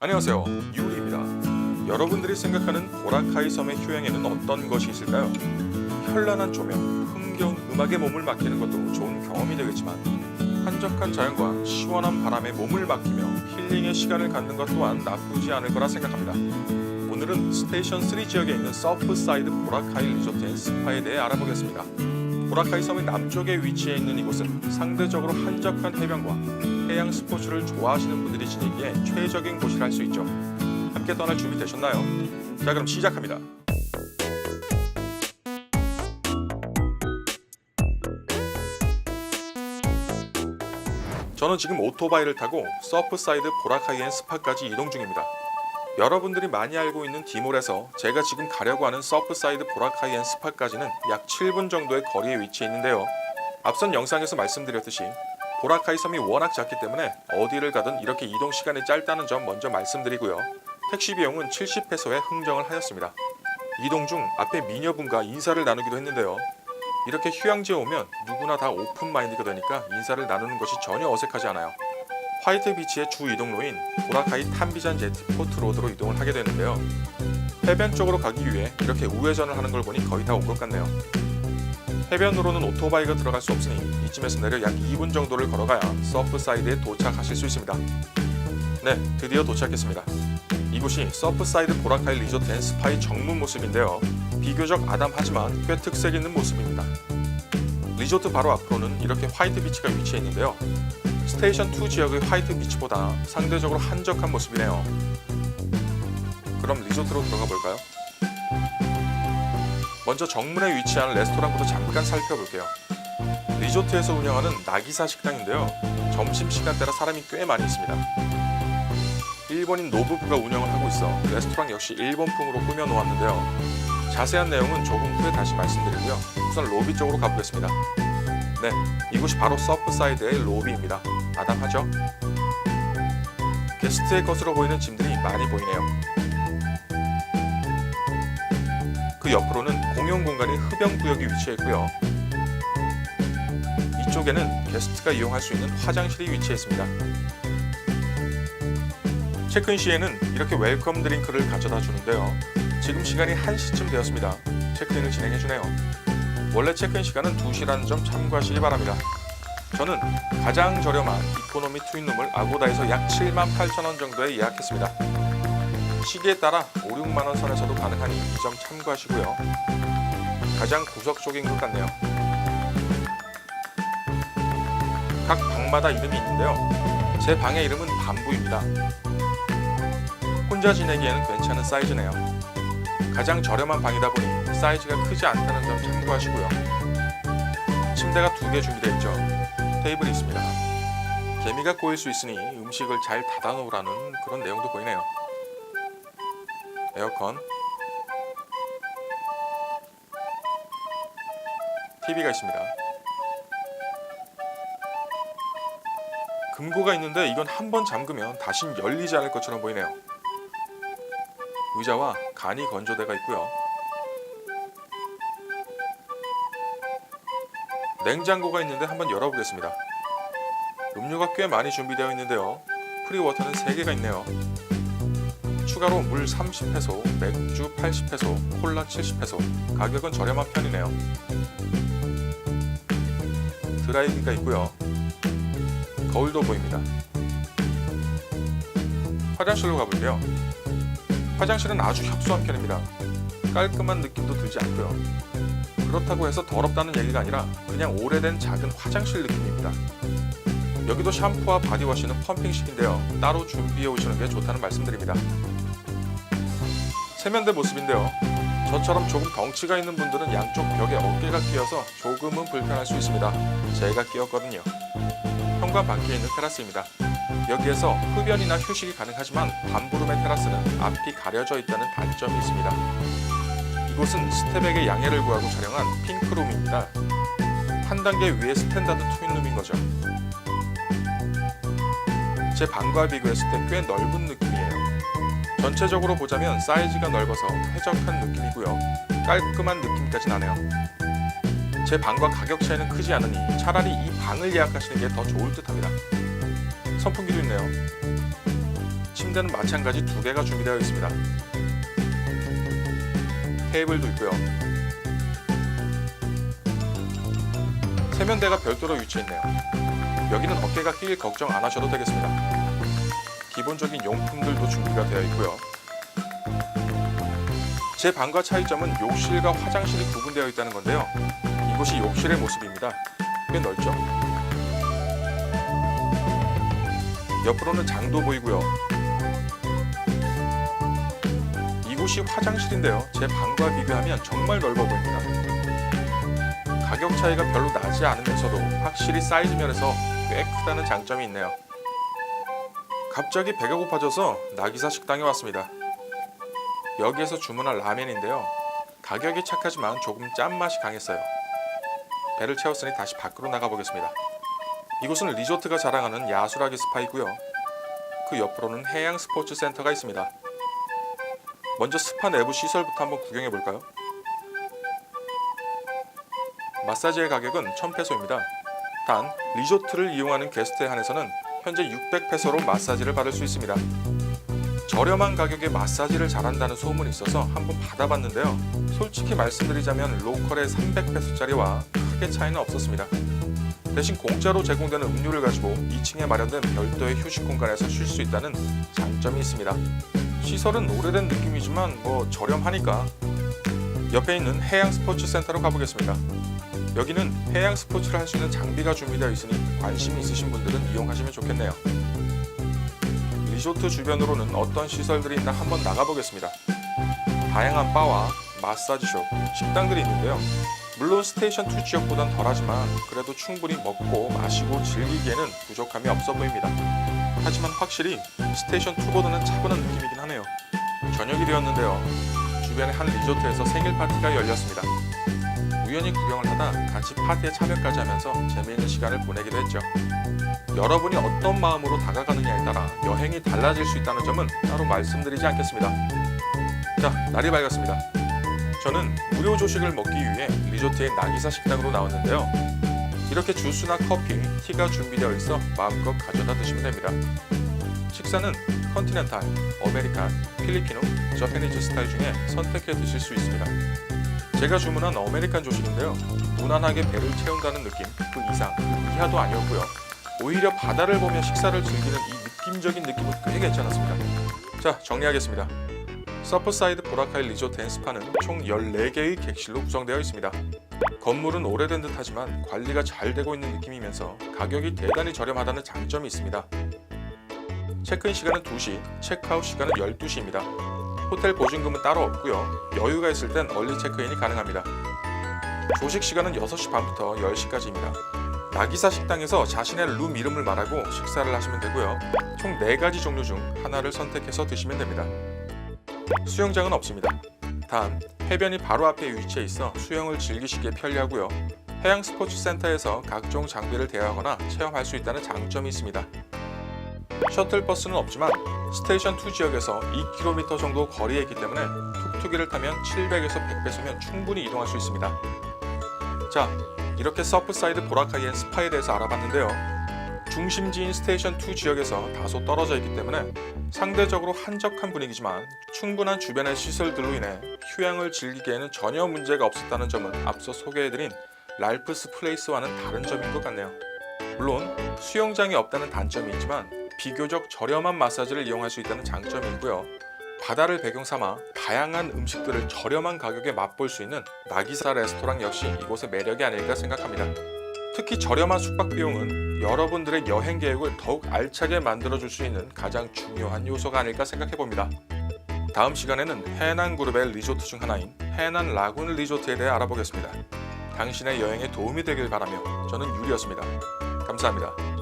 안녕하세요, 유리입니다. 여러분들이 생각하는 보라카이 섬의 휴양에는 어떤 것이 있을까요? 현란한 조명, 흥겨운 음악에 몸을 맡기는 것도 좋은 경험이 되겠지만 한적한 자연과 시원한 바람에 몸을 맡기며 힐링의 시간을 갖는 것 또한 나쁘지 않을 거라 생각합니다. 오늘은 스테이션 3 지역에 있는 서프사이드 보라카이 리조트 앤 스파에 대해 알아보겠습니다. 보라카이 섬의 남쪽에 위치해 있는 이곳은 상대적으로 한적한 해변과 해양 스포츠를 좋아하시는 분들이 지내기에 최적인 곳이라 할 수 있죠. 함께 떠날 준비 되셨나요? 자, 그럼 시작합니다. 저는 지금 오토바이를 타고 서프사이드 보라카이 앤 스파까지 이동 중입니다. 여러분들이 많이 알고 있는 디몰에서 제가 지금 가려고 하는 서프사이드 보라카이 앤 스파까지는 약 7분 정도의 거리에 위치해 있는데요. 앞선 영상에서 말씀드렸듯이 보라카이 섬이 워낙 작기 때문에 어디를 가든 이렇게 이동 시간이 짧다는 점 먼저 말씀드리고요. 택시 비용은 70페소에 흥정을 하였습니다. 이동 중 앞에 미녀분과 인사를 나누기도 했는데요. 이렇게 휴양지에 오면 누구나 다 오픈 마인드가 되니까 인사를 나누는 것이 전혀 어색하지 않아요. 화이트 비치의 주 이동로인 보라카이 탐비잔 제트포트 로드로 이동을 하게 되는데요. 해변 쪽으로 가기 위해 이렇게 우회전을 하는 걸 보니 거의 다 온 것 같네요. 해변으로는 오토바이가 들어갈 수 없으니 이쯤에서 내려 약 2분 정도를 걸어가야 서프사이드에 도착하실 수 있습니다. 네, 드디어 도착했습니다. 이곳이 서프사이드 보라카이 리조트 앤 스파의 정문 모습인데요. 비교적 아담하지만 꽤 특색 있는 모습입니다. 리조트 바로 앞으로는 이렇게 화이트 비치가 위치해 있는데요. 스테이션 2 지역의 화이트 비치보다 상대적으로 한적한 모습이네요. 그럼 리조트로 들어가 볼까요? 먼저 정문에 위치한 레스토랑부터 잠깐 살펴볼게요. 리조트에서 운영하는 나기사 식당인데요. 점심시간대라 사람이 꽤 많이 있습니다. 일본인 노부부가 운영을 하고 있어 레스토랑 역시 일본풍으로 꾸며 놓았는데요. 자세한 내용은 조금 후에 다시 말씀드리고요. 우선 로비 쪽으로 가보겠습니다. 네, 이곳이 바로 서프사이드의 로비입니다. 아담하죠? 게스트의 것으로 보이는 짐들이 많이 보이네요. 그 옆으로는 공용 공간인 흡연구역이 위치해 있고요. 이쪽에는 게스트가 이용할 수 있는 화장실이 위치해 있습니다. 체크인 시에는 이렇게 웰컴 드링크를 가져다 주는데요. 지금 시간이 1시쯤 되었습니다. 체크인을 진행해 주네요. 원래 체크인 시간은 2시라는 점 참고하시기 바랍니다. 저는 가장 저렴한 이코노미 트윈룸을 아고다에서 약 78,000원 정도에 예약했습니다. 시기에 따라 5, 6만원 선에서도 가능하니 이 점 참고하시고요. 가장 구석적인 것 같네요. 각 방마다 이름이 있는데요. 제 방의 이름은 밤부입니다. 혼자 지내기에는 괜찮은 사이즈네요. 가장 저렴한 방이다 보니 사이즈가 크지 않다는 점 참고하시고요. 침대가 2개 준비되어 있죠. 테이블이 있습니다. 개미가 꼬일 수 있으니 음식을 잘 닫아놓으라는 그런 내용도 보이네요. 에어컨, TV가 있습니다. 금고가 있는데 이건 한번 잠그면 다신 열리지 않을 것처럼 보이네요. 의자와 간이 건조대가 있고요. 냉장고가 있는데 한번 열어보겠습니다. 음료가 꽤 많이 준비되어 있는데요. 프리워터는 3개가 있네요. 추가로 물 30페소, 맥주 80페소, 콜라 70페소. 가격은 저렴한 편이네요. 드라이기가 있고요. 거울도 보입니다. 화장실로 가볼게요. 화장실은 아주 협소한 편입니다. 깔끔한 느낌도 들지 않고요. 그렇다고 해서 더럽다는 얘기가 아니라 그냥 오래된 작은 화장실 느낌입니다. 여기도 샴푸와 바디워시는 펌핑식인데요. 따로 준비해 오시는 게 좋다는 말씀드립니다. 세면대 모습인데요. 저처럼 조금 덩치가 있는 분들은 양쪽 벽에 어깨가 끼어서 조금은 불편할 수 있습니다. 제가 끼었거든요. 현관밖에 있는 테라스입니다. 여기에서 흡연이나 휴식이 가능하지만 밤부름의 테라스는 앞이 가려져 있다는 단점이 있습니다. 이곳은 스텝에게 양해를 구하고 촬영한 핑크룸입니다. 한 단계 위에 스탠다드 트윈룸인 거죠. 제 방과 비교했을 때 꽤 넓은 느낌이에요. 전체적으로 보자면 사이즈가 넓어서 쾌적한 느낌이고요. 깔끔한 느낌까지 나네요. 제 방과 가격 차이는 크지 않으니 차라리 이 방을 예약하시는 게 더 좋을 듯 합니다. 선풍기도 있네요. 침대는 마찬가지 2개가 준비되어 있습니다. 테이블도 있고요. 세면대가 별도로 위치했네요. 여기는 어깨가 끼일 걱정 안 하셔도 되겠습니다. 기본적인 용품들도 준비가 되어 있고요. 제 방과 차이점은 욕실과 화장실이 구분되어 있다는 건데요. 이곳이 욕실의 모습입니다. 꽤 넓죠? 옆으로는 장도 보이고요. 이곳이 화장실인데요. 제 방과 비교하면 정말 넓어 보입니다. 가격 차이가 별로 나지 않으면서도 확실히 사이즈 면에서 꽤 크다는 장점이 있네요. 갑자기 배가 고파져서 나기사 식당에 왔습니다. 여기에서 주문한 라멘인데요. 가격이 착하지만 조금 짠맛이 강했어요. 배를 채웠으니 다시 밖으로 나가보겠습니다. 이곳은 리조트가 자랑하는 야수라기 스파이고요. 그 옆으로는 해양 스포츠 센터가 있습니다. 먼저 스파 내부 시설부터 한번 구경해볼까요? 마사지의 가격은 1,000페소입니다. 단 리조트를 이용하는 게스트에 한해서는 현재 600페소로 마사지를 받을 수 있습니다. 저렴한 가격에 마사지를 잘한다는 소문이 있어서 한번 받아봤는데요. 솔직히 말씀드리자면 로컬의 300페소짜리와 크게 차이는 없었습니다. 대신 공짜로 제공되는 음료를 가지고 2층에 마련된 별도의 휴식 공간에서 쉴 수 있다는 장점이 있습니다. 시설은 오래된 느낌이지만 저렴하니까. 옆에 있는 해양 스포츠 센터로 가보겠습니다. 여기는 해양 스포츠를 할 수 있는 장비가 준비되어 있으니 관심이 있으신 분들은 이용하시면 좋겠네요. 리조트 주변으로는 어떤 시설들이 있나 한번 나가보겠습니다. 다양한 바와 마사지숍, 식당들이 있는데요. 물론 스테이션2 지역보단 덜하지만 그래도 충분히 먹고 마시고 즐기기에는 부족함이 없어 보입니다. 하지만 확실히 스테이션2보다는 차분한 느낌이긴 하네요. 저녁이 되었는데요. 주변의 한 리조트에서 생일 파티가 열렸습니다. 우연히 구경을 하다 같이 파티에 참여까지 하면서 재미있는 시간을 보내기도 했죠. 여러분이 어떤 마음으로 다가가느냐에 따라 여행이 달라질 수 있다는 점은 따로 말씀드리지 않겠습니다. 자, 날이 밝았습니다. 저는 무료 조식을 먹기 위해 리조트의 나기사 식당으로 나왔는데요. 이렇게 주스나 커피, 티가 준비되어 있어 마음껏 가져다 드시면 됩니다. 식사는 컨티넨탈, 어메리칸, 필리피노, 저패니즈 스타일 중에 선택해 드실 수 있습니다. 제가 주문한 어메리칸 조식인데요. 무난하게 배를 채운다는 느낌, 그 이상, 그 이하도 아니었고요. 오히려 바다를 보며 식사를 즐기는 이 느낌적인 느낌은 꽤 괜찮았습니다. 자, 정리하겠습니다. 서프사이드 보라카이 리조트 앤 스파는 총 14개의 객실로 구성되어 있습니다. 건물은 오래된 듯하지만 관리가 잘 되고 있는 느낌이면서 가격이 대단히 저렴하다는 장점이 있습니다. 체크인 시간은 2시, 체크아웃 시간은 12시입니다. 호텔 보증금은 따로 없고요. 여유가 있을 땐 얼리 체크인이 가능합니다. 조식 시간은 6시 반부터 10시까지입니다. 나기사 식당에서 자신의 룸 이름을 말하고 식사를 하시면 되고요. 총 4가지 종류 중 하나를 선택해서 드시면 됩니다. 수영장은 없습니다. 단 해변이 바로 앞에 위치해 있어 수영을 즐기시기에 편리하고요. 해양 스포츠 센터에서 각종 장비를 대여하거나 체험할 수 있다는 장점이 있습니다. 셔틀버스는 없지만 스테이션2 지역에서 2km 정도 거리에 있기 때문에 툭툭이를 타면 700에서 100배소면 충분히 이동할 수 있습니다. 자, 이렇게 서프사이드 보라카이 앤 스파에 대해서 알아봤는데요. 중심지인 스테이션2 지역에서 다소 떨어져 있기 때문에 상대적으로 한적한 분위기지만 충분한 주변의 시설들로 인해 휴양을 즐기기에는 전혀 문제가 없었다는 점은 앞서 소개해드린 랄프스 플레이스와는 다른 점인 것 같네요. 물론 수영장이 없다는 단점이 있지만 비교적 저렴한 마사지를 이용할 수 있다는 장점이 있고요. 바다를 배경 삼아 다양한 음식들을 저렴한 가격에 맛볼 수 있는 나기사 레스토랑 역시 이곳의 매력이 아닐까 생각합니다. 특히 저렴한 숙박 비용은 여러분들의 여행 계획을 더욱 알차게 만들어줄 수 있는 가장 중요한 요소가 아닐까 생각해봅니다. 다음 시간에는 해난 그룹의 리조트 중 하나인 해난 라군 리조트에 대해 알아보겠습니다. 당신의 여행에 도움이 되길 바라며 저는 유리였습니다. 감사합니다.